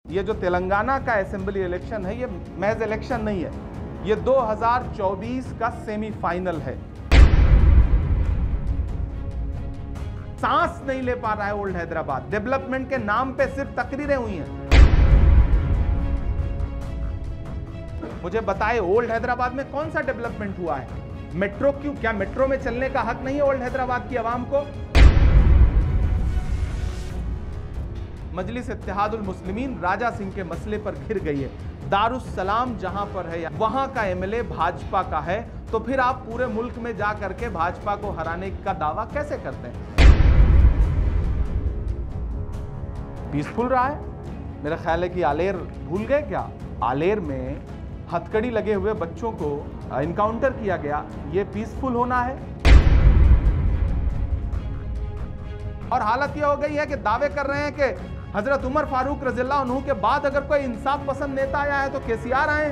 ये जो तेलंगाना का असेंबली इलेक्शन है, ये महज इलेक्शन नहीं है, ये 2024 का सेमीफाइनल है। सांस नहीं ले पा रहा है ओल्ड हैदराबाद। डेवलपमेंट के नाम पे सिर्फ तकरीरें हुई हैं। मुझे बताए ओल्ड हैदराबाद में कौन सा डेवलपमेंट हुआ है? मेट्रो क्यों? क्या मेट्रो में चलने का हक नहीं है ओल्ड हैदराबाद की आवाम को? मजलिस इत्तेहादुल मुस्लिमीन राजा सिंह के मसले पर घिर गई है। दारुस्सलाम जहां पर है वहां का एमएलए भाजपा का है, तो फिर आप पूरे मुल्क में जा करके भाजपा को हराने का दावा कैसे करते हैं? पीसफुल रहा है। मेरा ख्याल है कि आलेर भूल गए क्या? आलेर में हथकड़ी लगे हुए बच्चों को इनकाउंटर किया गया, ये पीसफुल होना है? और हालत यह हो गई है कि दावे कर रहे हैं कि हजरत उमर फारूक रज़ियल्लाहु अन्हु के बाद अगर कोई इंसाफ पसंद नेता आया है तो केसीआर आए।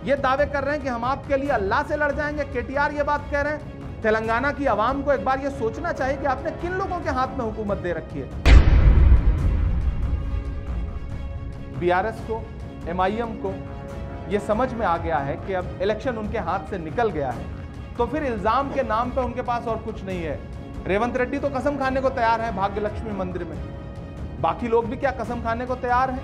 ये दावे कर रहे हैं कि हम आपके लिए अल्लाह से लड़ जाएंगे। केटीआर ये बात कह रहे हैं। तेलंगाना की आवाम को एक बार ये सोचना चाहिए कि आपने किन लोगों के हाथ में हुकूमत दे रखी है। बीआरएस को, एमआईएम को ये समझ में आ गया है कि अब इलेक्शन उनके हाथ से निकल गया है, तो फिर इल्जाम के नाम पे उनके पास और कुछ नहीं है। रेवंत रेड्डी तो कसम खाने को तैयार है भाग्य लक्ष्मी मंदिर में, बाकी लोग भी क्या कसम खाने को तैयार हैं?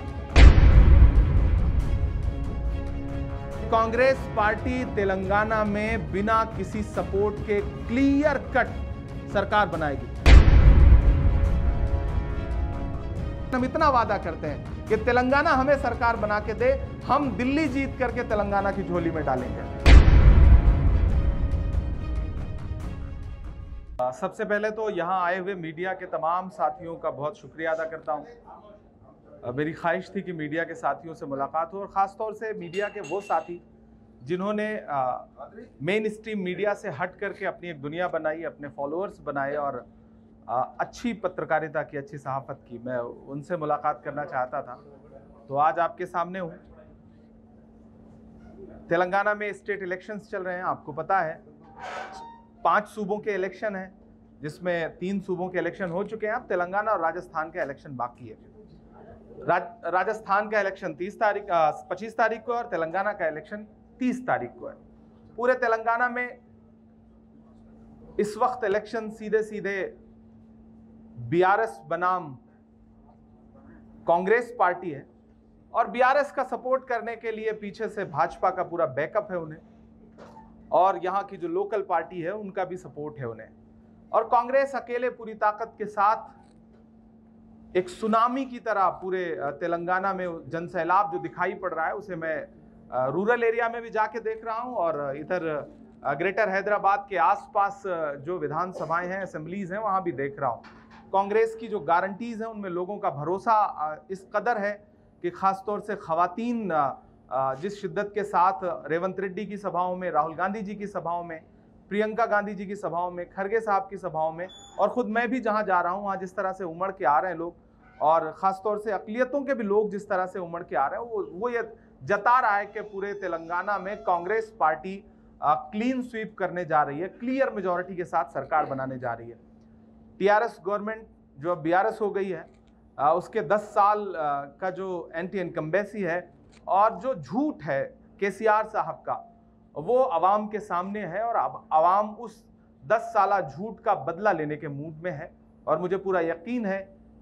कांग्रेस पार्टी तेलंगाना में बिना किसी सपोर्ट के क्लियर कट सरकार बनाएगी। हम इतना वादा करते हैं कि तेलंगाना हमें सरकार बना के दे, हम दिल्ली जीत करके तेलंगाना की झोली में डालेंगे। सबसे पहले तो यहाँ आए हुए मीडिया के तमाम साथियों का बहुत शुक्रिया अदा करता हूँ। मेरी ख्वाहिश थी कि मीडिया के साथियों से मुलाकात हो, और ख़ास तौर से मीडिया के वो साथी जिन्होंने मेन स्ट्रीम मीडिया से हट करके अपनी एक दुनिया बनाई, अपने फॉलोअर्स बनाए और अच्छी पत्रकारिता की, अच्छी सहाफ़त की। मैं उनसे मुलाकात करना चाहता था, तो आज आपके सामने हूँ। तेलंगाना में स्टेट इलेक्शंस चल रहे हैं, आपको पता है 5 सूबों के इलेक्शन हैं, जिसमें 3 सूबों के इलेक्शन हो चुके हैं। अब तेलंगाना और राजस्थान का इलेक्शन बाकी है। राजस्थान का इलेक्शन 25 तारीख को और तेलंगाना का इलेक्शन 30 तारीख को है। पूरे तेलंगाना में इस वक्त इलेक्शन सीधे सीधे बीआरएस बनाम कांग्रेस पार्टी है, और बीआरएस का सपोर्ट करने के लिए पीछे से भाजपा का पूरा बैकअप है उन्हें, और यहाँ की जो लोकल पार्टी है उनका भी सपोर्ट है उन्हें। और कांग्रेस अकेले पूरी ताकत के साथ एक सुनामी की तरह पूरे तेलंगाना में जनसैलाब जो दिखाई पड़ रहा है, उसे मैं रूरल एरिया में भी जाके देख रहा हूँ, और इधर ग्रेटर हैदराबाद के आसपास जो विधानसभाएं हैं, असेंबलीज हैं, वहाँ भी देख रहा हूँ। कांग्रेस की जो गारंटीज हैं उनमें लोगों का भरोसा इस कदर है कि ख़ासतौर से ख़वातीन जिस शिद्दत के साथ रेवंत रेड्डी की सभाओं में, राहुल गांधी जी की सभाओं में, प्रियंका गांधी जी की सभाओं में, खरगे साहब की सभाओं में, और ख़ुद मैं भी जहां जा रहा हूं वहां जिस तरह से उमड़ के आ रहे हैं लोग, और ख़ासतौर से अक़लियतों के भी लोग जिस तरह से उमड़ के आ रहे हैं, वो ये जता रहा है कि पूरे तेलंगाना में कांग्रेस पार्टी क्लीन स्वीप करने जा रही है, क्लियर मेजॉरिटी के साथ सरकार बनाने जा रही है। टीआरएस गवर्नमेंट जो अब बीआरएस हो गई है, उसके 10 साल का जो एंटी इनकम्बेंसी है और जो झूठ है केसीआर साहब का, वो आवाम के सामने है, और अब आवाम उस 10 साला झूठ का बदला लेने के मूड में है। और मुझे पूरा यकीन है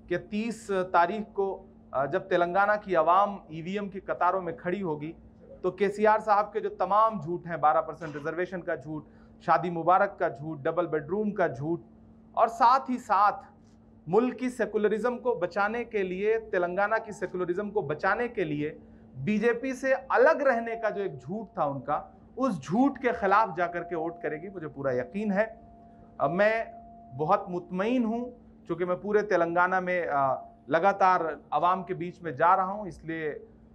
कि 30 तारीख को जब तेलंगाना की आवाम ईवीएम की कतारों में खड़ी होगी, तो केसीआर साहब के जो तमाम झूठ हैं, 12% रिजर्वेशन का झूठ, शादी मुबारक का झूठ, डबल बेडरूम का झूठ, और साथ ही साथ मुल्क की सेकुलरिज्म को बचाने के लिए, तेलंगाना की सेकुलरिज्म को बचाने के लिए बीजेपी से अलग रहने का जो एक झूठ था उनका, उस झूठ के खिलाफ जाकर के वोट करेगी, मुझे पूरा यकीन है। अब मैं बहुत मुतमईन हूँ, चूँकि मैं पूरे तेलंगाना में लगातार आवाम के बीच में जा रहा हूँ, इसलिए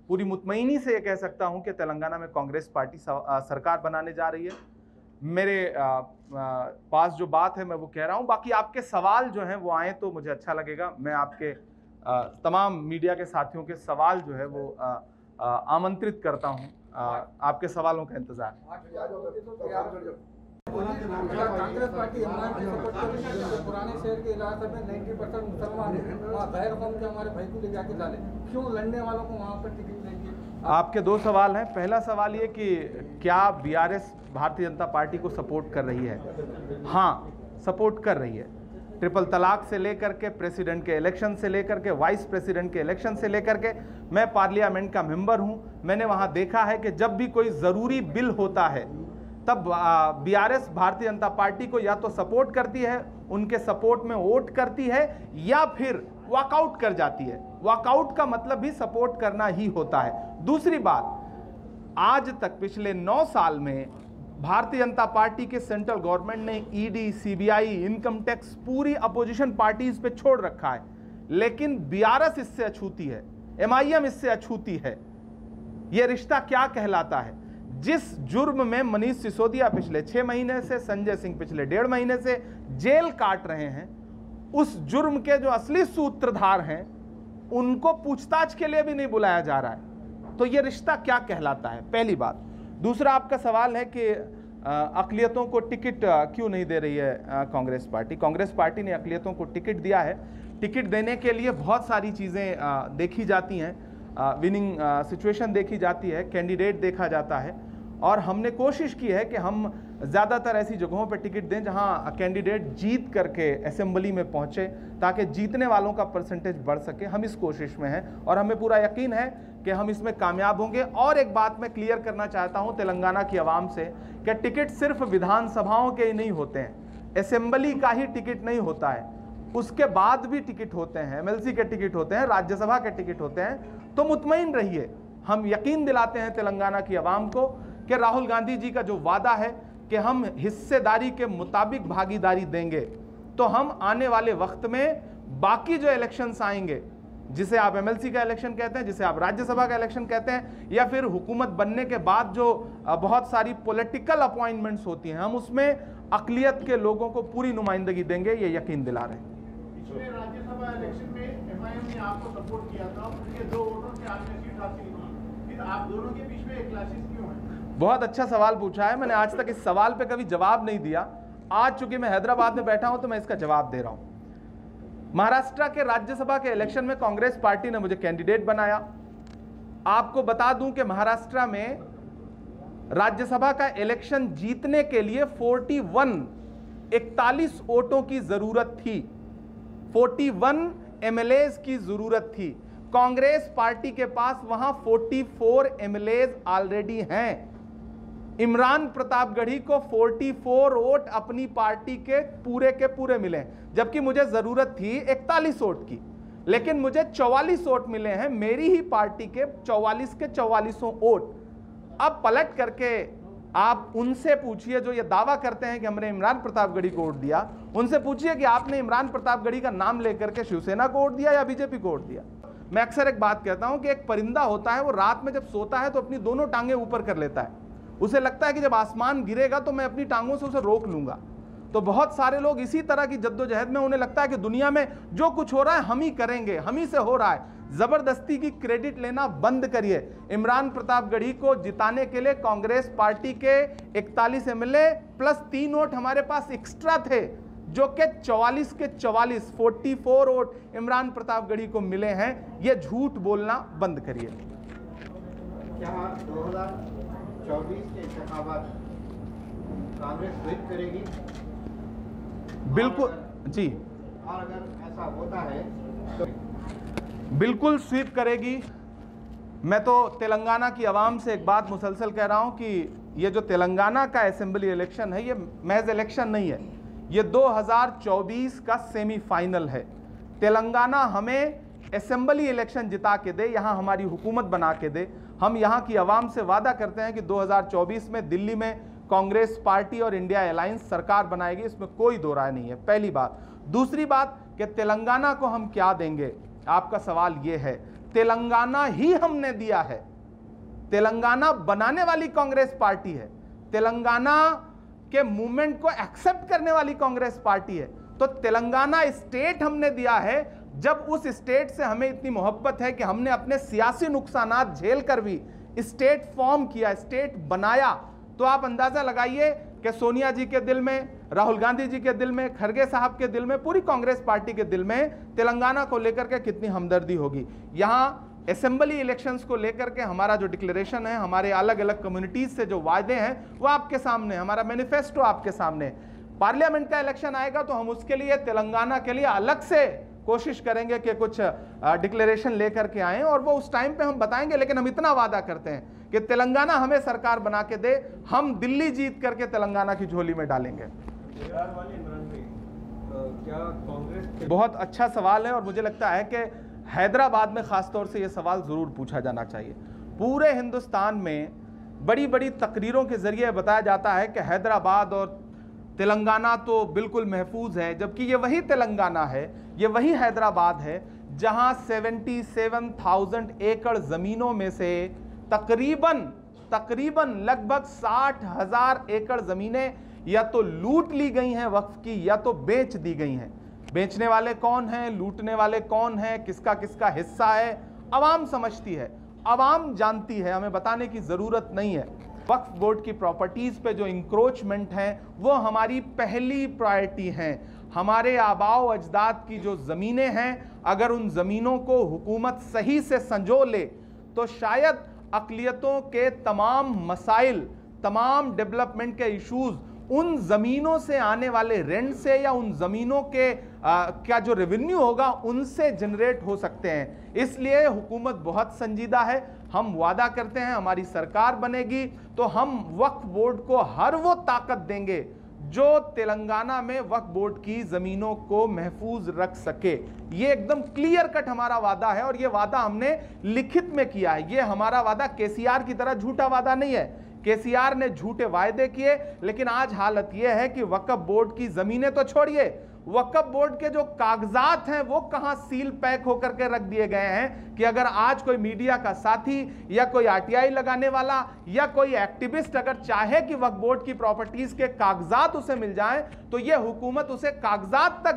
पूरी मुतमईनी से ये कह सकता हूँ कि तेलंगाना में कांग्रेस पार्टी सरकार बनाने जा रही है। मेरे पास जो बात है मैं वो कह रहा हूँ। बाकी आपके सवाल जो हैं वो आए तो मुझे अच्छा लगेगा। मैं आपके तमाम मीडिया के साथियों के सवाल जो है वो आमंत्रित करता हूँ। आपके सवालों का इंतज़ार। कांग्रेस पार्टी इमरान की सपोर्ट कर रही है। पुराने शहर के इलाके में 90% मुसलमान हैं, वहाँ गैर कौम के हमारे भाई को ले जाके डाले, क्यों लड़ने वालों को वहाँ पर टिकट देंगे? आपके दो सवाल हैं। पहला सवाल ये कि क्या बीआरएस भारतीय जनता पार्टी को सपोर्ट कर रही है? हाँ, सपोर्ट कर रही है। ट्रिपल तलाक से लेकर के प्रेसिडेंट के इलेक्शन से लेकर के वाइस प्रेसिडेंट के इलेक्शन से लेकर के, मैं पार्लियामेंट का मेंबर हूं। मैंने वहां देखा है कि जब भी कोई ज़रूरी बिल होता है तब बीआरएस भारतीय जनता पार्टी को या तो सपोर्ट करती है, उनके सपोर्ट में वोट करती है, या फिर वॉकआउट कर जाती है। वॉकआउट का मतलब भी सपोर्ट करना ही होता है। दूसरी बात, आज तक पिछले 9 साल में भारतीय जनता पार्टी के सेंट्रल गवर्नमेंट ने ईडी, सीबीआई, इनकम टैक्स पूरी अपोजिशन पार्टीज पे छोड़ रखा है, लेकिन बीआरएस इससे अछूती है, एमआईएम इससे अछूती है। यह रिश्ता क्या कहलाता है? जिस जुर्म में मनीष सिसोदिया पिछले 6 महीने से, संजय सिंह पिछले 1.5 महीने से जेल काट रहे हैं, उस जुर्म के जो असली सूत्रधार हैं उनको पूछताछ के लिए भी नहीं बुलाया जा रहा है। तो यह रिश्ता क्या कहलाता है? पहली बात। दूसरा, आपका सवाल है कि अक़लियतों को टिकट क्यों नहीं दे रही है कांग्रेस पार्टी। कांग्रेस पार्टी ने अक़लियतों को टिकट दिया है। टिकट देने के लिए बहुत सारी चीज़ें देखी जाती हैं, विनिंग सिचुएशन देखी जाती है, कैंडिडेट देखा जाता है, और हमने कोशिश की है कि हम ज़्यादातर ऐसी जगहों पर टिकट दें जहां कैंडिडेट जीत करके असेंबली में पहुंचे, ताकि जीतने वालों का परसेंटेज बढ़ सके। हम इस कोशिश में हैं और हमें पूरा यकीन है कि हम इसमें कामयाब होंगे। और एक बात मैं क्लियर करना चाहता हूं तेलंगाना की आवाम से कि टिकट सिर्फ विधानसभाओं के ही नहीं होते हैं, असेंबली का ही टिकट नहीं होता है, उसके बाद भी टिकट होते हैं, एमएलसी के टिकट होते हैं, राज्यसभा के टिकट होते हैं। तो मुतमईन रहिए, हम यकीन दिलाते हैं तेलंगाना की आवाम को कि राहुल गांधी जी का जो वादा है कि हम हिस्सेदारी के मुताबिक भागीदारी देंगे, तो हम आने वाले वक्त में बाकी जो इलेक्शंस आएंगे, जिसे आप एमएलसी का इलेक्शन कहते हैं, जिसे आप राज्यसभा का इलेक्शन कहते हैं, या फिर हुकूमत बनने के बाद जो बहुत सारी पॉलिटिकल अपॉइंटमेंट्स होती हैं, हम उसमें अक़लियत के लोगों को पूरी नुमाइंदगी देंगे, ये यकीन दिला रहे हैं। पिछले राज्यसभा इलेक्शन में एमआईएम ने आपको सपोर्ट किया था, उनके 2 वोटों से आपने सीट हासिल की, फिर आप दोनों के बीच में क्लैशेस क्यों है? बहुत अच्छा सवाल पूछा है। मैंने आज तक इस सवाल पे कभी जवाब नहीं दिया। आज चूंकि मैं हैदराबाद में बैठा हूं तो मैं इसका जवाब दे रहा हूं। महाराष्ट्र के राज्यसभा के इलेक्शन में कांग्रेस पार्टी ने मुझे कैंडिडेट बनाया। आपको बता दूं कि महाराष्ट्र में राज्यसभा का इलेक्शन जीतने के लिए 41 वोटों की जरूरत थी, 41 एमएलएज की जरूरत थी। कांग्रेस पार्टी के पास वहां 44 एमएलएज ऑलरेडी हैं। इमरान प्रतापगढ़ी को 44 वोट अपनी पार्टी के पूरे मिले, जबकि मुझे जरूरत थी 41 वोट की, लेकिन मुझे 44 वोट मिले हैं, मेरी ही पार्टी के 44 के 44 वोट। अब पलट करके आप उनसे पूछिए जो ये दावा करते हैं कि हमने इमरान प्रतापगढ़ी को वोट दिया, उनसे पूछिए कि आपने इमरान प्रतापगढ़ी का नाम लेकर के शिवसेना को वोट दिया या बीजेपी को वोट दिया। मैं अक्सर एक बात कहता हूं कि एक परिंदा होता है, वो रात में जब सोता है तो अपनी दोनों टांगें ऊपर कर लेता है। उसे लगता है कि जब आसमान गिरेगा तो मैं अपनी टांगों से उसे रोक लूंगा। तो बहुत सारे लोग इसी तरह की जद्दोजहद में, उन्हें लगता है कि दुनिया में जो कुछ हो रहा है हम ही करेंगे, हम ही से हो रहा है। जबरदस्ती की क्रेडिट लेना बंद करिए। इमरान प्रतापगढ़ी को जिताने के लिए कांग्रेस पार्टी के 41 एमएलए प्लस 3 वोट हमारे पास एक्स्ट्रा थे, जो कि 44 के 44 वोट इमरान प्रतापगढ़ी को मिले हैं। ये झूठ बोलना बंद करिए। क्या 2024 के इंतखाबात कांग्रेस स्वीप करेगी? बिल्कुल जी, और अगर ऐसा होता है तो बिल्कुल स्वीप करेगी। मैं तो तेलंगाना की आवाम से एक बात मुसलसल कह रहा हूं कि ये जो तेलंगाना का असेंबली इलेक्शन है, ये महज इलेक्शन नहीं है, ये 2024 का सेमीफाइनल है। तेलंगाना हमें असेंबली इलेक्शन जिता के दे, यहाँ हमारी हुकूमत बना के दे। हम यहाँ की आवाम से वादा करते हैं कि 2024 में दिल्ली में कांग्रेस पार्टी और इंडिया अलायंस सरकार बनाएगी, इसमें कोई दो राय नहीं है। पहली बात। दूसरी बात कि तेलंगाना को हम क्या देंगे, आपका सवाल यह है। तेलंगाना ही हमने दिया है। तेलंगाना बनाने वाली कांग्रेस पार्टी है, तेलंगाना के मूवमेंट को एक्सेप्ट करने वाली कांग्रेस पार्टी है। तो तेलंगाना स्टेट हमने दिया है। जब उस स्टेट से हमें इतनी मोहब्बत है कि हमने अपने सियासी नुकसानात झेल कर भी स्टेट फॉर्म किया, स्टेट बनाया, तो आप अंदाजा लगाइए कि सोनिया जी के दिल में, राहुल गांधी जी के दिल में, खरगे साहब के दिल में, पूरी कांग्रेस पार्टी के दिल में तेलंगाना को लेकर के कितनी हमदर्दी होगी। यहाँ असेंबली इलेक्शंस को लेकर के हमारा जो डिक्लेरेशन है, हमारे अलग अलग कम्युनिटीज से जो वायदे हैं वो आपके सामने, हमारा मैनिफेस्टो आपके सामने। पार्लियामेंट का इलेक्शन आएगा तो हम उसके लिए तेलंगाना के लिए अलग से कोशिश करेंगे कि कुछ डिक्लेरेशन लेकर के आएं और वो उस टाइम पे हम बताएंगे। लेकिन हम इतना वादा करते हैं कि तेलंगाना हमें सरकार बना के दे, हम दिल्ली जीत करके तेलंगाना की झोली में डालेंगे। क्या कांग्रेस? बहुत अच्छा सवाल है और मुझे लगता है कि हैदराबाद में खासतौर से यह सवाल जरूर पूछा जाना चाहिए। पूरे हिंदुस्तान में बड़ी बड़ी तकरीरों के जरिए बताया जाता है कि हैदराबाद और तेलंगाना तो बिल्कुल महफूज है, जबकि ये वही तेलंगाना है, ये वही हैदराबाद है जहां 77,000 एकड़ जमीनों में से तकरीबन लगभग 60,000 एकड़ जमीनें या तो लूट ली गई हैं वक्फ की, या तो बेच दी गई हैं। बेचने वाले कौन हैं, लूटने वाले कौन हैं, किसका किसका हिस्सा है, अवाम समझती है, अवाम जानती है, हमें बताने की जरूरत नहीं है। वक्फ बोर्ड की प्रॉपर्टीज पे जो इंक्रोचमेंट हैं वो हमारी पहली प्रायोरिटी हैं। हमारे आबाओ अजदाद की जो ज़मीनें हैं, अगर उन ज़मीनों को हुकूमत सही से संजो ले तो शायद अक़लियतों के तमाम मसाइल, तमाम डेवलपमेंट के इश्यूज़ उन ज़मीनों से आने वाले रेंट से या उन ज़मीनों के क्या जो रेवेन्यू होगा उनसे जनरेट हो सकते हैं। इसलिए हुकूमत बहुत संजीदा है। हम वादा करते हैं हमारी सरकार बनेगी तो हम वक्फ बोर्ड को हर वो ताकत देंगे जो तेलंगाना में वक्फ बोर्ड की ज़मीनों को महफूज रख सके। ये एकदम क्लियर कट हमारा वादा है और ये वादा हमने लिखित में किया है। ये हमारा वादा केसीआर की तरह झूठा वादा नहीं है। केसीआर ने झूठे वायदे किए, लेकिन आज हालत यह है कि वक्फ बोर्ड की जमीनें तो छोड़िए, वक्फ बोर्ड के जो कागजात हैं वो कहां सील पैक होकर के रख दिए गए हैं कि अगर आज कोई मीडिया का साथी या कोई आरटीआई लगाने वाला या कोई एक्टिविस्ट अगर चाहे कि वक्फ बोर्ड की प्रॉपर्टीज के कागजात उसे मिल जाएं तो ये हुकूमत उसे कागजात तक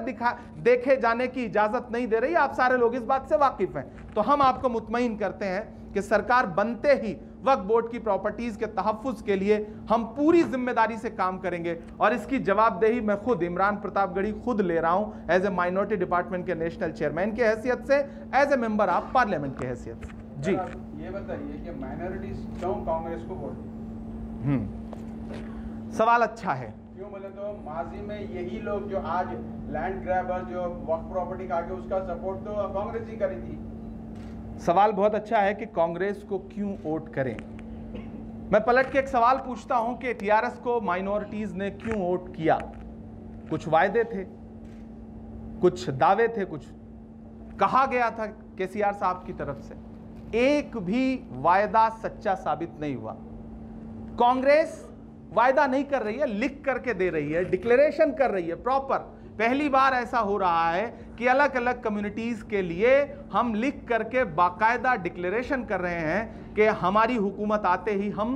देखे जाने की इजाजत नहीं दे रही। आप सारे लोग इस बात से वाकिफ हैं। तो हम आपको मुतमईन करते हैं कि सरकार बनते ही वक्फ बोर्ड की प्रॉपर्टीज के तहफ्फुज के लिए हम पूरी जिम्मेदारी से काम करेंगे और इसकी जवाबदेही मैं खुद इमरान प्रतापगढ़ी खुद ले रहा हूं एज ए माइनॉरिटी डिपार्टमेंट के नेशनल चेयरमैन की हैसियत से, as a member of parliament की हैसियत से। जी ये बताइए कि माइनॉरिटीज क्यों कांग्रेस को वोट दी? सवाल अच्छा है। क्यों बोले तो माजी में यही लोग जो आज लैंड ग्रैबर जो वक्फ प्रॉपर्टी का आगे उसका सपोर्ट तो कांग्रेस ही करी थी। सवाल बहुत अच्छा है कि कांग्रेस को क्यों वोट करें। मैं पलट के एक सवाल पूछता हूं कि टीआरएस को माइनॉरिटीज ने क्यों वोट किया। कुछ वायदे थे, कुछ दावे थे, कुछ कहा गया था केसीआर साहब की तरफ से, एक भी वायदा सच्चा साबित नहीं हुआ। कांग्रेस वायदा नहीं कर रही है, लिख करके दे रही है, डिक्लेरेशन कर रही है प्रॉपर। पहली बार ऐसा हो रहा है कि अलग अलग कम्युनिटीज के लिए हम लिख करके बाकायदा डिक्लेरेशन कर रहे हैं कि हमारी हुकूमत आते ही हम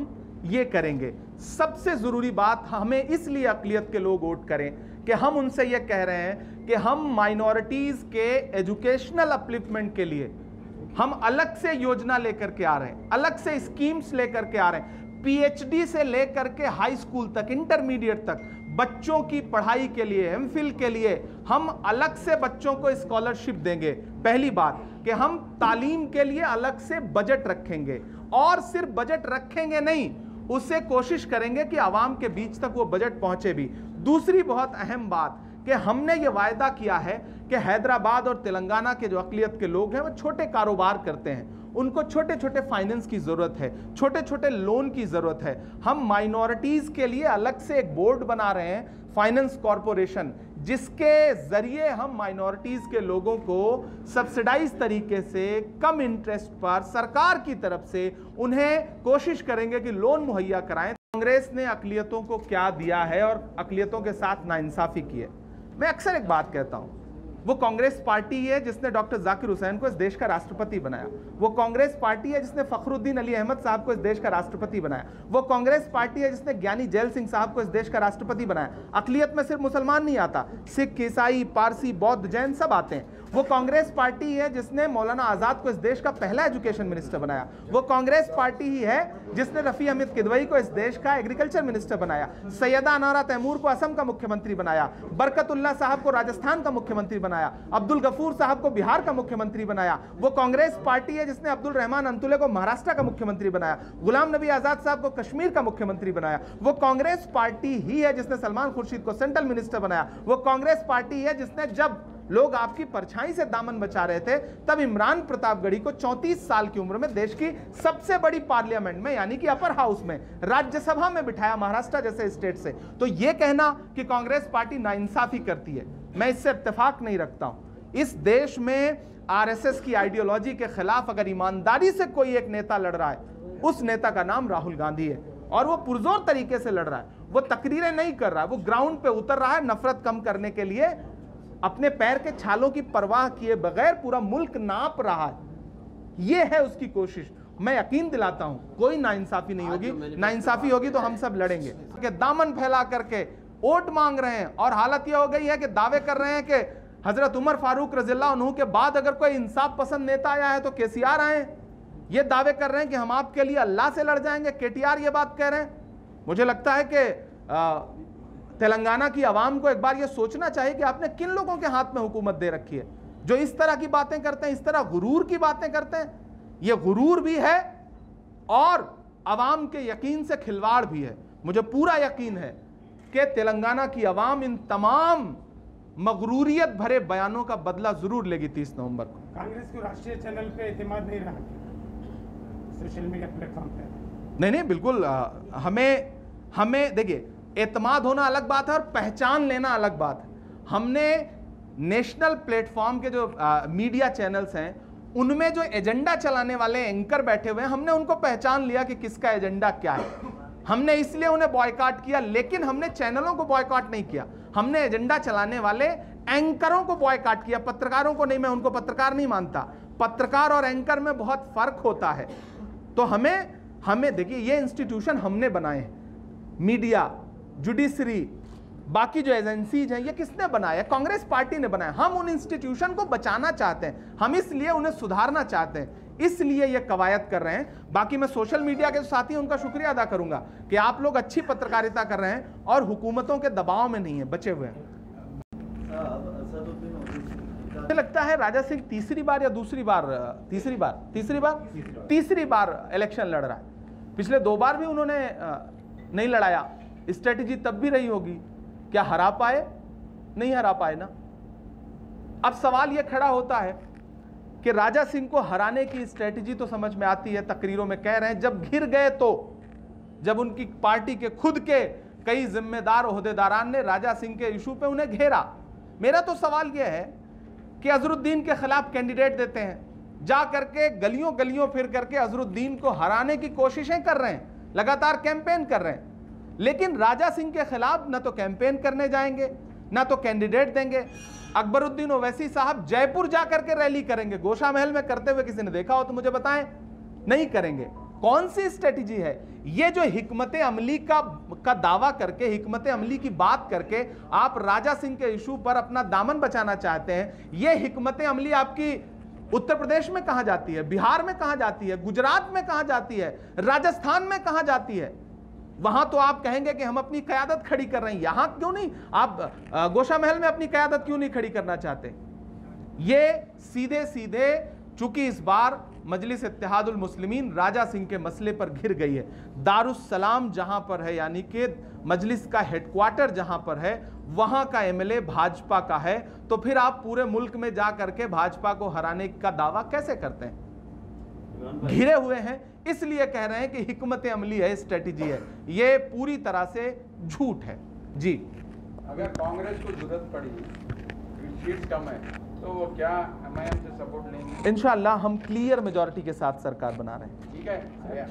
ये करेंगे। सबसे जरूरी बात, हमें इसलिए अक़लियत के लोग वोट करें कि हम उनसे ये कह रहे हैं कि हम माइनॉरिटीज के एजुकेशनल अपलिफ्टमेंट के लिए हम अलग से योजना लेकर के आ रहे हैं, अलग से स्कीम्स लेकर के आ रहे हैं। पीएचडी से लेकर के हाई स्कूल तक, इंटरमीडिएट तक बच्चों की पढ़ाई के लिए, एमफिल के लिए हम अलग से बच्चों को स्कॉलरशिप देंगे। पहली बात कि हम तालीम के लिए अलग से बजट रखेंगे और सिर्फ बजट रखेंगे नहीं, उससे कोशिश करेंगे कि आवाम के बीच तक वो बजट पहुंचे भी। दूसरी बहुत अहम बात कि हमने ये वायदा किया है कि हैदराबाद और तेलंगाना के जो अक़लियत के लोग हैं वो छोटे कारोबार करते हैं, उनको छोटे छोटे फाइनेंस की ज़रूरत है, छोटे छोटे लोन की ज़रूरत है। हम माइनॉरिटीज़ के लिए अलग से एक बोर्ड बना रहे हैं, फाइनेंस कॉरपोरेशन, जिसके ज़रिए हम माइनॉरिटीज़ के लोगों को सब्सिडाइज तरीके से कम इंटरेस्ट पर सरकार की तरफ से उन्हें कोशिश करेंगे कि लोन मुहैया कराएं। कांग्रेस ने अक़लियतों को क्या दिया है और अक़लियतों के साथ नाइंसाफ़ी की है। मैं अक्सर एक बात कहता हूँ वो कांग्रेस पार्टी है जिसने डॉक्टर जाकिर हुसैन को इस देश का राष्ट्रपति बनाया। वो कांग्रेस पार्टी है जिसने फखरुद्दीन अली अहमद साहब को इस देश का राष्ट्रपति बनाया। वो कांग्रेस पार्टी है जिसने ज्ञानी जैल सिंह साहब को इस देश का राष्ट्रपति बनाया। अकलियत में सिर्फ मुसलमान नहीं आता, सिख, ईसाई, पारसी, बौद्ध, जैन सब आते हैं। वो कांग्रेस पार्टी है जिसने मौलाना आजाद को इस देश का पहला एजुकेशन मिनिस्टर बनाया। वो कांग्रेस पार्टी ही है जिसने रफी अहमद किदवई को इस देश का एग्रीकल्चर मिनिस्टर बनाया, सैयदा अनारा तैमूर को असम का मुख्यमंत्री बनाया, बरकतुल्लाह साहब को राजस्थान का मुख्यमंत्री बनाया, अब्दुल गफूर साहब को बिहार का मुख्यमंत्री बनाया। वो कांग्रेस पार्टी है जिसने अब्दुल रहमान अंतुले को महाराष्ट्र का मुख्यमंत्री बनाया, गुलाम नबी आजाद साहब को कश्मीर का मुख्यमंत्री बनाया। वो कांग्रेस पार्टी ही है जिसने सलमान खुर्शीद को सेंट्रल मिनिस्टर बनाया। वो कांग्रेस पार्टी है जिसने जब लोग आपकी परछाई से दामन बचा रहे थे तब इमरान प्रतापगढ़ी को 34 साल की उम्र में देश की सबसे बड़ी पार्लियामेंट में यानी कि अपर हाउस में राज्यसभा में बिठाया, महाराष्ट्र जैसे स्टेट से। तो यह कहना कि कांग्रेस पार्टी नाइंसाफी करती है, मैं इससे इत्तेफाक नहीं रखता हूं। इस देश में आरएसएस की आइडियोलॉजी के खिलाफ अगर ईमानदारी से कोई एक नेता लड़ रहा है, उस नेता का नाम राहुल गांधी है और वो पुरजोर तरीके से लड़ रहा है। वो तकरीरें नहीं कर रहा है, वो ग्राउंड पे उतर रहा है नफरत कम करने के लिए, अपने पैर के छालों की परवाह किए बगैर पूरा मुल्क नाप रहा है। यह है उसकी कोशिश। मैं यकीन दिलाता हूं कोई नाइंसाफी नहीं होगी, नाइंसाफी होगी तो हम सब लड़ेंगे। कि दामन फैला करके वोट मांग रहे हैं और हालत यह हो गई है कि दावे कर रहे हैं कि हजरत उमर फारूक रज़ियल्लाहु अन्हु के बाद अगर कोई इंसाफ पसंद नेता आया है तो केसीआर आए। ये दावे कर रहे हैं कि हम आपके लिए अल्लाह से लड़ जाएंगे। केटीआर ये बात कह रहे हैं। मुझे लगता है कि तेलंगाना की आवाम को एक बार ये सोचना चाहिए कि आपने किन लोगों के हाथ में हुकूमत दे रखी है जो इस तरह की बातें करते हैं, इस तरह गुरूर की बातें करते हैं। ये गुरूर भी है और आवाम के यकीन से खिलवाड़ भी है। मुझे पूरा यकीन है कि तेलंगाना की आवाम इन तमाम मगरूरियत भरे बयानों का बदला जरूर लेगी 30 नवंबर को। कांग्रेस को राष्ट्रीय चैनल पे एतमाद नहीं रहा, सोशल मीडिया प्लेटफॉर्म पे नहीं बिल्कुल। हमें देखिए, एतमाद होना अलग बात है और पहचान लेना अलग बात है। हमने नेशनल प्लेटफॉर्म के जो मीडिया चैनल्स हैं उनमें जो एजेंडा चलाने वाले एंकर बैठे हुए हैं, हमने उनको पहचान लिया कि किसका एजेंडा क्या है। हमने इसलिए उन्हें बॉयकॉट किया, लेकिन हमने चैनलों को बॉयकॉट नहीं किया। हमने एजेंडा चलाने वाले एंकरों को बॉयकॉट किया, पत्रकारों को नहीं। मैं उनको पत्रकार नहीं मानता। पत्रकार और एंकर में बहुत फर्क होता है। तो हमें देखिए, ये इंस्टीट्यूशन हमने बनाए हैं, मीडिया, जुडिशरी, बाकी जो एजेंसीज हैं, ये किसने बनाया? कांग्रेस पार्टी ने बनाया। हम उन इंस्टीट्यूशन को बचाना चाहते हैं, हम इसलिए उन्हें सुधारना चाहते हैं, इसलिए ये कवायद कर रहे हैं। बाकी मैं सोशल मीडिया के जो साथी हैं उनका शुक्रिया अदा करूंगा कि आप लोग अच्छी पत्रकारिता कर रहे हैं और हुकूमतों के दबाव में नहीं है, बचे हुए हैं। मुझे लगता है राजा सिंह तीसरी बार इलेक्शन लड़ रहा है। पिछले 2 बार भी उन्होंने नहीं लड़ाया। स्ट्रेटजी तब भी रही होगी, क्या हरा पाए? नहीं हरा पाए ना। अब सवाल यह खड़ा होता है कि राजा सिंह को हराने की स्ट्रेटजी तो समझ में आती है, तकरीरों में कह रहे हैं। जब घिर गए तो जब उनकी पार्टी के खुद के कई जिम्मेदार ओहदेदारान ने राजा सिंह के इशू पे उन्हें घेरा। मेरा तो सवाल यह है कि अजरुद्दीन के खिलाफ कैंडिडेट देते हैं, जा करके गलियों गलियों फिर करके अजरुद्दीन को हराने की कोशिशें कर रहे हैं, लगातार कैंपेन कर रहे हैं। लेकिन राजा सिंह के खिलाफ ना तो कैंपेन करने जाएंगे, ना तो कैंडिडेट देंगे। अकबरुद्दीन ओवैसी साहब जयपुर जाकर के रैली करेंगे, गोशा महल में करते हुए किसी ने देखा हो तो मुझे बताएं। नहीं करेंगे। कौन सी स्ट्रेटजी है ये? जो हिकमत अमली का दावा करके, हिकमत अमली की बात करके आप राजा सिंह के इशू पर अपना दामन बचाना चाहते हैं, ये हिकमत अमली आपकी उत्तर प्रदेश में कहां जाती है, बिहार में कहां जाती है, गुजरात में कहां जाती है, राजस्थान में कहां जाती है? वहां तो आप कहेंगे कि हम अपनी क़यादत खड़ी कर रहे हैं, यहां क्यों नहीं? आप गोशा महल में अपनी क़यादत क्यों नहीं खड़ी करना चाहते? ये सीधे सीधे, चूंकि इस बार मजलिस इत्तेहादुल मुस्लिमीन राजा सिंह के मसले पर घिर गई है। दारुस्सलाम जहां पर है, यानी कि मजलिस का हेडक्वार्टर जहां पर है, वहां का एमएलए भाजपा का है, तो फिर आप पूरे मुल्क में जा करके भाजपा को हराने का दावा कैसे करते हैं? घिरे हुए हैं, इसलिए कह रहे हैं कि हिकमत अमली है, स्ट्रेटजी है। ये पूरी तरह से झूठ है। जी, अगर कांग्रेस को जरूरत पड़ी, सीट्स कम है, तो वो क्या एमआईएम से सपोर्ट लेंगे? इंशाअल्लाह हम क्लियर मेजॉरिटी के साथ सरकार बना रहे हैं। ठीक है,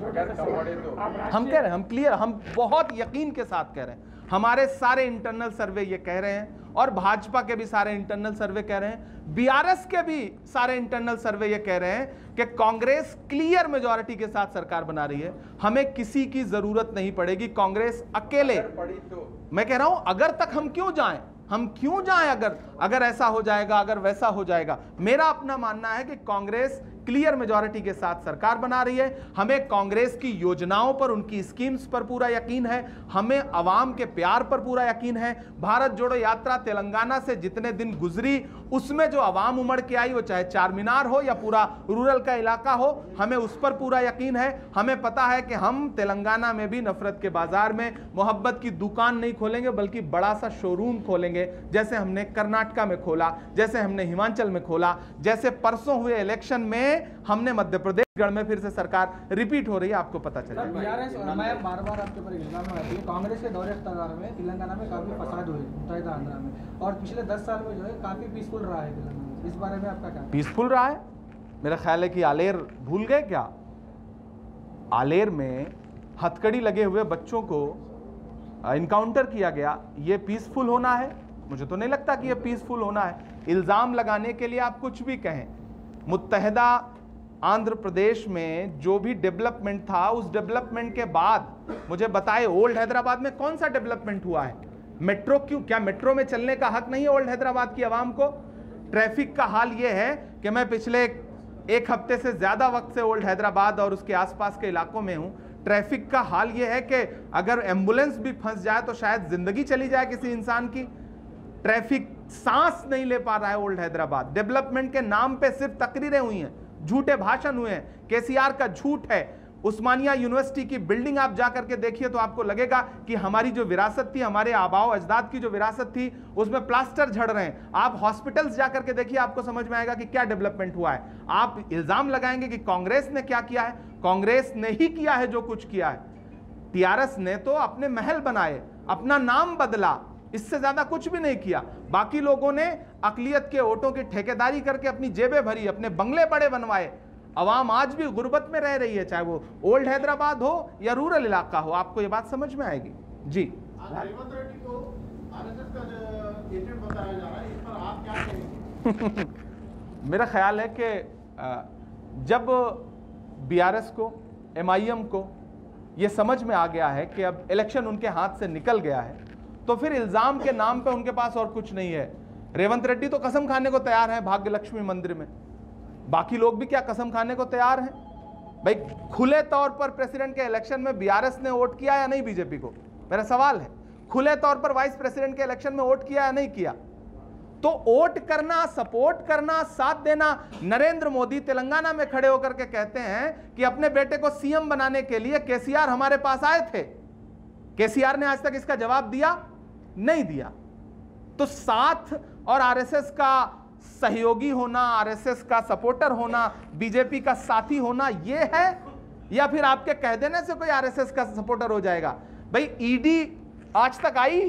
अगर कम बढ़े तो हम कह रहे हैं, हम क्लियर, हम बहुत यकीन के साथ कह रहे हैं। हमारे सारे इंटरनल सर्वे ये कह रहे हैं, और भाजपा के भी सारे इंटरनल सर्वे कह रहे हैं, बीआरएस के भी सारे इंटरनल सर्वे ये कह रहे हैं कि कांग्रेस क्लियर मेजॉरिटी के साथ सरकार बना रही है। हमें किसी की जरूरत नहीं पड़ेगी, कांग्रेस अकेले। मैं कह रहा हूं अगर तक हम क्यों जाएं, अगर ऐसा हो जाएगा, अगर वैसा हो जाएगा। मेरा अपना मानना है कि कांग्रेस क्लियर मेजॉरिटी के साथ सरकार बना रही है। हमें कांग्रेस की योजनाओं पर, उनकी स्कीम्स पर पूरा यकीन है, हमें अवाम के प्यार पर पूरा यकीन है। भारत जोड़ो यात्रा तेलंगाना से जितने दिन गुजरी, उसमें जो अवाम उमड़ के आई, वो चाहे चार मीनार हो या पूरा रूरल का इलाका हो, हमें उस पर पूरा यकीन है। हमें पता है कि हम तेलंगाना में भी नफरत के बाजार में मोहब्बत की दुकान नहीं खोलेंगे, बल्कि बड़ा सा शोरूम खोलेंगे, जैसे हमने कर्नाटका में खोला, जैसे हमने हिमाचल में खोला, जैसे परसों हुए इलेक्शन में हमने मध्य प्रदेश में फिर से सरकार रिपीट हो रही है, आपको पता चलेगा। बीआरएस मैं बार-बार आपके ऊपर इल्जाम लगाती है, कांग्रेस के दौरे इख्तियार में तेलंगाना में काफी फसाद हुए, मुत्तहिदा आंध्रा में, और पिछले 10 साल में जो है काफी पीसफुल रहा है तेलंगाना। इस बारे में आपका क्या? पीसफुल रहा है? मेरा ख्याल है कि आलेर भूल गए क्या? आलेर में हथकड़ी लगे हुए बच्चों को इनकाउंटर किया गया, ये पीसफुल होना है? मुझे तो नहीं लगता कि ये पीसफुल होना है। इल्जाम लगाने के लिए आप कुछ भी कहें। मुत्तहिदा आंध्र प्रदेश में जो भी डेवलपमेंट था, उस डेवलपमेंट के बाद मुझे बताए ओल्ड हैदराबाद में कौन सा डेवलपमेंट हुआ है? मेट्रो क्यों? क्या मेट्रो में चलने का हक नहीं है ओल्ड हैदराबाद की आवाम को? ट्रैफिक का हाल यह है कि मैं पिछले एक हफ्ते से ज्यादा वक्त से ओल्ड हैदराबाद और उसके आसपास के इलाकों में हूं। ट्रैफिक का हाल यह है कि अगर एम्बुलेंस भी फंस जाए तो शायद जिंदगी चली जाए किसी इंसान की। ट्रैफिक सांस नहीं ले पा रहा है ओल्ड हैदराबाद। डेवलपमेंट के नाम पे सिर्फ तकरीरें हुई हैं, झूठे भाषण हुए हैं, केसीआर का झूठ है। उस्मानिया यूनिवर्सिटी की बिल्डिंग आप जाकर के देखिए तो आपको लगेगा कि हमारी जो विरासत थी, हमारे आबाओ अजदाद की जो विरासत थी, उसमें प्लास्टर झड़ रहे हैं। आप हॉस्पिटल्स जाकर के देखिए, आपको समझ में आएगा कि क्या डेवलपमेंट हुआ है। आप इल्जाम लगाएंगे कि कांग्रेस ने क्या किया है? कांग्रेस ने ही किया है जो कुछ किया है। टीआरएस ने तो अपने महल बनाए, अपना नाम बदला, इससे ज्यादा कुछ भी नहीं किया। बाकी लोगों ने अकलियत के वोटों की ठेकेदारी करके अपनी जेबें भरी, अपने बंगले बड़े बनवाए। अवाम आज भी गुर्बत में रह रही है, चाहे वो ओल्ड हैदराबाद हो या रूरल इलाका हो। आपको ये बात समझ में आएगी जी। रेवंत रेड्डी को आरएसएस का एजेंट बताया जा रहा है, इस पर आप क्या कहेंगे? मेरा ख्याल है कि जब बीआरएस को, एमआईएम को ये समझ में आ गया है कि अब इलेक्शन उनके हाथ से निकल गया है, तो फिर इल्जाम के नाम पे उनके पास और कुछ नहीं है। रेवंत रेड्डी तो कसम खाने को तैयार है भाग्य लक्ष्मी मंदिर में, बाकी लोग भी क्या कसम खाने को तैयार हैं? भाई खुले तौर पर प्रेसिडेंट के इलेक्शन में बीआरएस ने वोट किया या नहीं बीजेपी को? मेरा सवाल है। खुले तौर पर वाइस प्रेसिडेंट के इलेक्शन में वोट किया या नहीं किया? तो वोट करना, सपोर्ट करना, साथ देना। नरेंद्र मोदी तेलंगाना में खड़े होकर के कहते हैं कि अपने बेटे को सीएम बनाने के लिए केसीआर हमारे पास आए थे। केसीआर ने आज तक इसका जवाब दिया? नहीं दिया। तो साथ और आरएसएस का सहयोगी होना, आरएसएस का सपोर्टर होना, बीजेपी का साथी होना, यह है? या फिर आपके कह देने से कोई आरएसएस का सपोर्टर हो जाएगा? भाई ईडी आज तक आई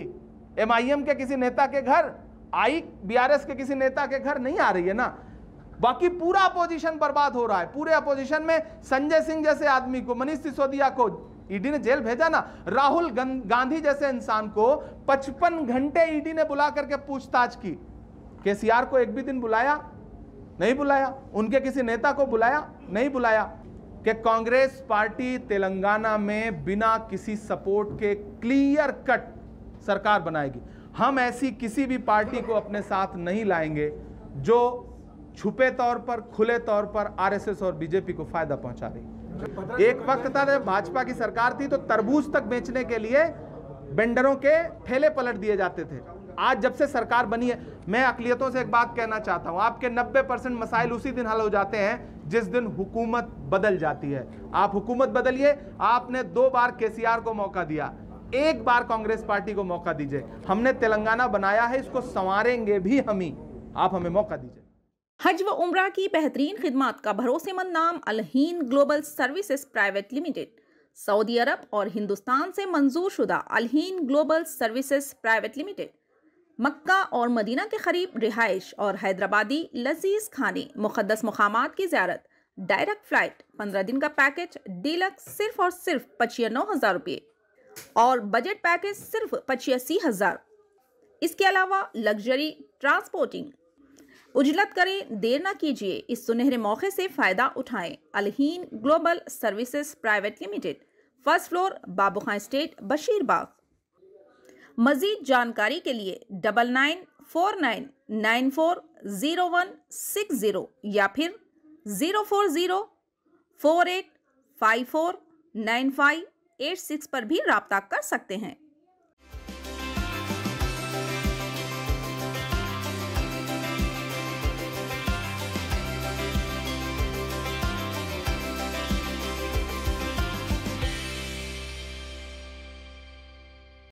एमआईएम के किसी नेता के घर? आई बीआरएस के किसी नेता के घर? नहीं आ रही है ना। बाकी पूरा अपोजिशन बर्बाद हो रहा है। पूरे अपोजिशन में संजय सिंह जैसे आदमी को, मनीष सिसोदिया को ईडी ने जेल भेजा ना। राहुल गांधी जैसे इंसान को 55 घंटे ईडी ने बुला करके पूछताछ की। केसीआर को एक भी दिन बुलाया? नहीं बुलाया। उनके किसी नेता को बुलाया? नहीं बुलाया। कि कांग्रेस पार्टी तेलंगाना में बिना किसी सपोर्ट के क्लियर कट सरकार बनाएगी। हम ऐसी किसी भी पार्टी को अपने साथ नहीं लाएंगे जो छुपे तौर पर, खुले तौर पर आरएसएस और बीजेपी को फायदा पहुंचा रही। एक वक्त था भाजपा की सरकार थी तो तरबूज तक बेचने के लिए वेंडरों के ठेले पलट दिए जाते थे। आज जब से सरकार बनी है, मैं अकलियतों से एक बात कहना चाहता हूं, आपके 90% मसाइल उसी दिन हल हो जाते हैं जिस दिन हुकूमत बदल जाती है। आप हुकूमत बदलिए। आपने 2 बार केसीआर को मौका दिया, एक बार कांग्रेस पार्टी को मौका दीजिए। हमने तेलंगाना बनाया है, इसको संवारेंगे भी हम ही। आप हमें मौका दीजिए। हज व उम्रा की बेहतरीन खिदमात का भरोसेमंद नाम Alhind global services private limited, सऊदी अरब और हिंदुस्तान से मंजूर शुदा Alhind global services private limited, मक्का और मदीना के करीब रिहाइश और हैदराबादी लजीज खाने, मुक़द्दस मुक़ामात की ज़ियारत, डायरेक्ट फ्लाइट, 15 दिन का पैकेज डीलक्स सिर्फ और सिर्फ 95,000 रुपये। और बजट पैकेज सिर्फ 85,000। इसके अलावा लग्जरी ट्रांसपोर्टिंग। उजलत करें, देर न कीजिए, इस सुनहरे मौके से फायदा उठाएं। Alhind global services private limited, first floor, Babu Khan estate, Basheerbagh. मजीद जानकारी के लिए 9949940160 या फिर 04048549586 पर भी राब्ता कर सकते हैं।